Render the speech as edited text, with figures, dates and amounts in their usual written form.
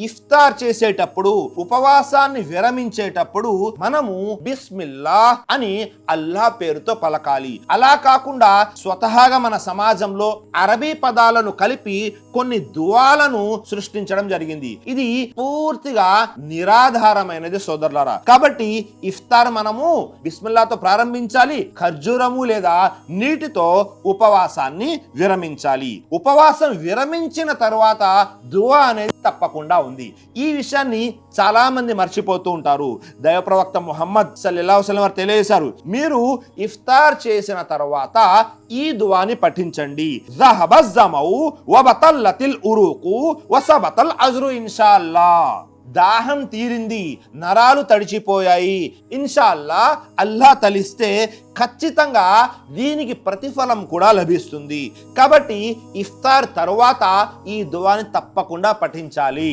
ఇఫ్తార్ చేసేటప్పుడు, ఉపవాసాన్ని విరమించేటప్పుడు మనము బిస్మిల్లా అని అల్లా పేరుతో పలకాలి. అలా కాకుండా స్వతహాగా మన సమాజంలో అరబీ పదాలను కలిపి కొన్ని దువాలను సృష్టించడం జరిగింది. ఇది పూర్తిగా నిరాధారమైనది సోదరులారా. కాబట్టి ఇఫ్తార్ మనము బిస్మిల్లాతో ప్రారంభించాలి, ఖర్జూరము లేదా నీటితో ఉపవాసాన్ని విరమించాలి. ఉపవాసం విరమించిన తరువాత దువా అనేది తప్పకుండా ఉంది. ఈ విషయాన్ని చాలా మంది మర్చిపోతూ ఉంటారు. దైవ ప్రవక్త ముహమ్మద్ సల్లల్లాహు అలైహి వసల్లం తెలియజేశారు, మీరు ఇఫ్తార్ చేసిన తర్వాత ఈ దువాని పఠించండి. జహబ జమౌ వబతల్లతిల్ ఉరుకు వసబతల్ అజ్రు ఇన్షాల్లా. దాహం తీరింది, నరాలు తడిచిపోయాయి, ఇన్షాల్లా అల్లా తలిస్తే ఖచ్చితంగా దీనికి ప్రతిఫలం కూడా లభిస్తుంది. కాబట్టి ఇఫ్తార్ తరువాత ఈ దువాని తప్పకుండా పఠించాలి.